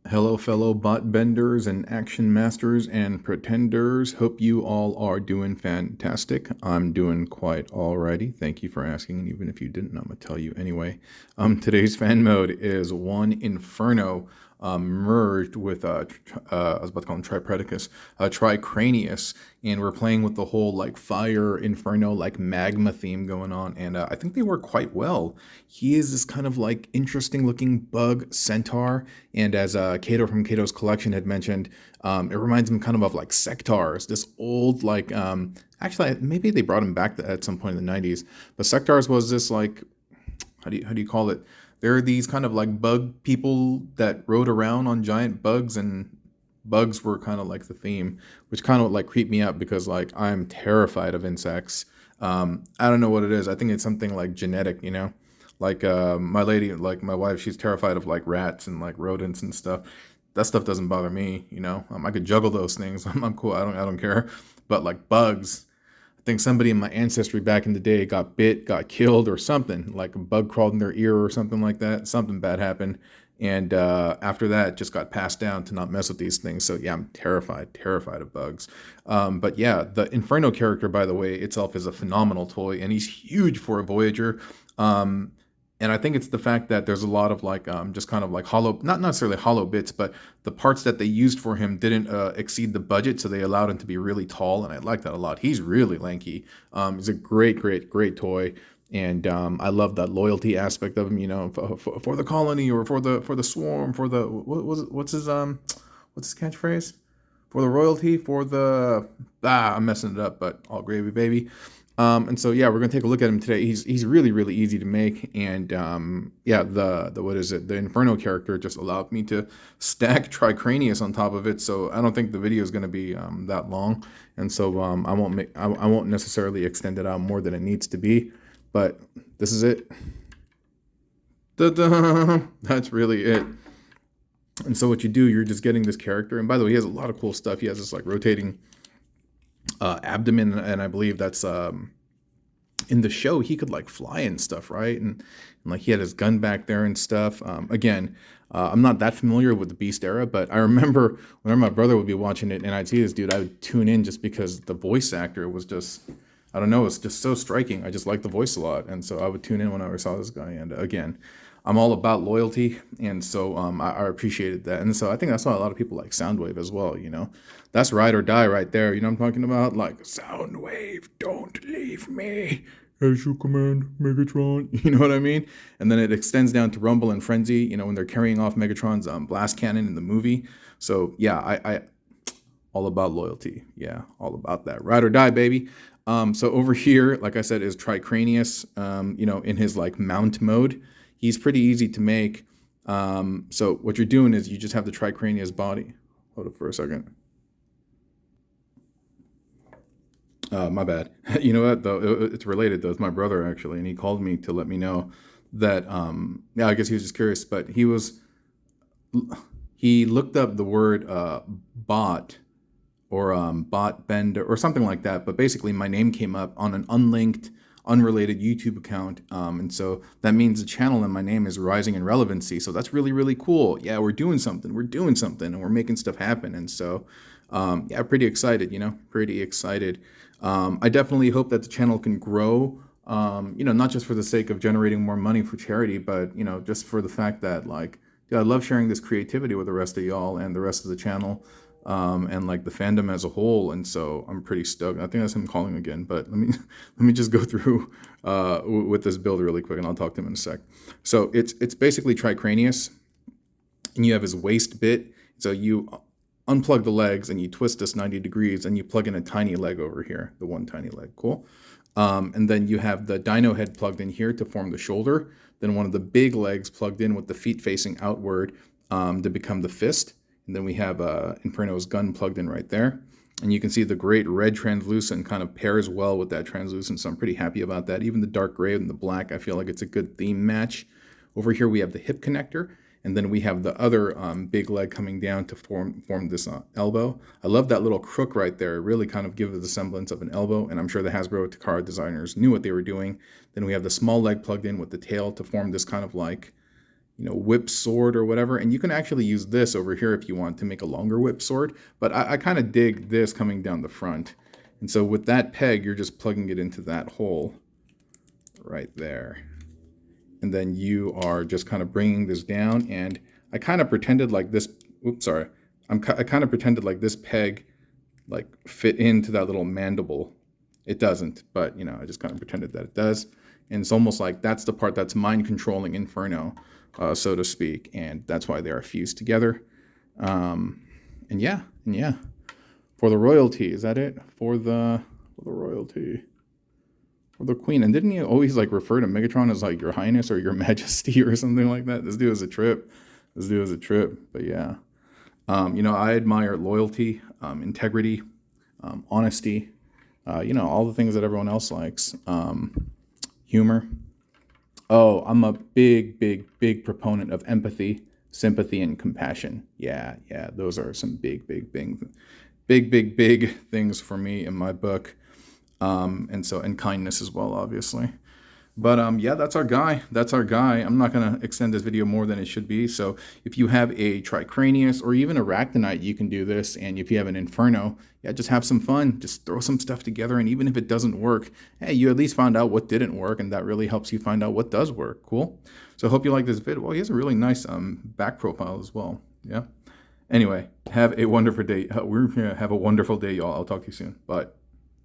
Hello, fellow bot benders and action masters and pretenders. Hope you all are doing fantastic. I'm doing quite alrighty. Thank you for asking. And even if you didn't, I'm gonna tell you anyway. Today's fan mode is one Inferno merged with I was about to call him Tripredicus, Tricranius, and we're playing with the whole like fire Inferno like magma theme going on, and I think they work quite well. He is this kind of like interesting looking bug centaur, and as Cato from Cato's collection had mentioned, it reminds him kind of like Sectaurs, this old like actually maybe they brought him back at some point in the 90s, but Sectaurs was this like how do you call it? There are these kind of like bug people that rode around on giant bugs, and bugs were kind of like the theme, which kind of like creeped me out because like I'm terrified of insects. I don't know what it is. I think it's something like genetic, you know. Like my lady, like my wife, she's terrified of like rats and like rodents and stuff. That stuff doesn't bother me, you know. I could juggle those things. I'm cool. I don't care. But like bugs, I think somebody in my ancestry back in the day got bit, got killed, or something. Like a bug crawled in their ear or something like that. Something bad happened, and after that, just got passed down to not mess with these things. So yeah, I'm terrified of bugs. But yeah, the Inferno character, by the way, itself is a phenomenal toy, and he's huge for a Voyager. Um, and I think it's the fact that there's a lot of like just kind of like hollow, not necessarily hollow bits, but the parts that they used for him didn't exceed the budget, so they allowed him to be really tall, and I like that a lot. He's really lanky. He's a great toy, and I love that loyalty aspect of him. You know, for the colony, or for the swarm, for the what's his catchphrase? For the royalty, for the I'm messing it up, but all gravy, baby. And so yeah, we're gonna take a look at him today. He's really easy to make, and yeah, the what is it? The Inferno character just allowed me to stack Tricranius on top of it. So I don't think the video is gonna be that long, and so I won't necessarily extend it out more than it needs to be. But this is it. Da-da! That's really it. And so what you do, you're just getting this character. And by the way, he has a lot of cool stuff. He has this like rotating abdomen, and I believe that's in the show he could like fly and stuff, right? And like he had his gun back there and stuff. Again, I'm not that familiar with the Beast era, but I remember whenever my brother would be watching it and I'd see this dude, I would tune in just because the voice actor was just, I don't know, it's just so striking. I just like the voice a lot, and so I would tune in whenever I saw this guy. And again, I'm all about loyalty, and so I appreciated that. And so I think that's why a lot of people like Soundwave as well. You know, that's ride or die right there. You know what I'm talking about? Like Soundwave, don't leave me. As you command, Megatron. You know what I mean? And then it extends down to Rumble and Frenzy. You know, when they're carrying off Megatron's blast cannon in the movie. So yeah, I all about loyalty. Yeah, all about that. Ride or die, baby. So over here, like I said, is Tricranius. You know, in his like mount mode. He's pretty easy to make. So what you're doing is you just have the Tricranius body. Hold up for a second. My bad. You know what, though? It's related, though. It's my brother, actually, and he called me to let me know that, yeah, I guess he was just curious, but he looked up the word bot, or bot bend, or something like that. But basically, my name came up on an unlinked, unrelated YouTube account, and so that means the channel and my name is rising in relevancy. So that's really cool. Yeah, we're doing something, and we're making stuff happen. And so yeah, pretty excited. You know, pretty excited. I definitely hope that the channel can grow. You know, not just for the sake of generating more money for charity, but you know, just for the fact that like, dude, I love sharing this creativity with the rest of y'all and the rest of the channel. And like the fandom as a whole, and so I'm pretty stoked. I think that's him calling again, but let me just go through with this build really quick, and I'll talk to him in a sec. So it's basically Tricranius, and you have his waist bit. So you unplug the legs and you twist this 90 degrees, and you plug in a tiny leg over here, the one tiny leg. Cool. And then you have the dino head plugged in here to form the shoulder. Then one of the big legs plugged in with the feet facing outward to become the fist. And then we have Inferno's gun plugged in right there. And you can see the great red translucent kind of pairs well with that translucent, so I'm pretty happy about that. Even the dark gray and the black, I feel like it's a good theme match. Over here we have the hip connector, and then we have the other big leg coming down to form this elbow. I love that little crook right there. It really kind of gives the semblance of an elbow, and I'm sure the Hasbro Takara designers knew what they were doing. Then we have the small leg plugged in with the tail to form this kind of like, whip sword or whatever. And you can actually use this over here if you want to make a longer whip sword. But I kind of dig this coming down the front. And so with that peg, you're just plugging it into that hole right there. And then you are just kind of bringing this down. And I kind of pretended like this, oops, sorry. I kind of pretended like this peg like fit into that little mandible. It doesn't, but I just kind of pretended that it does. And it's almost like that's the part that's mind controlling Inferno, so to speak. And that's why they are fused together. And yeah. For the royalty, is that it? For the royalty. For the queen. And didn't he always like refer to Megatron as like your highness or your majesty or something like that? This dude is a trip. But yeah. I admire loyalty, integrity, honesty, all the things that everyone else likes. Humor. Oh, I'm a big proponent of empathy, sympathy, and compassion. Yeah, those are some big things. Big things for me in my book. And kindness as well, obviously. But yeah, that's our guy. I'm not going to extend this video more than it should be. So if you have a Tricranius or even a Arachnite, you can do this. And if you have an Inferno, yeah, just have some fun. Just throw some stuff together. And even if it doesn't work, hey, you at least found out what didn't work. And that really helps you find out what does work. Cool. So I hope you like this video. Well, he has a really nice back profile as well. Yeah. Anyway, have a wonderful day. Have a wonderful day, y'all. I'll talk to you soon. Bye.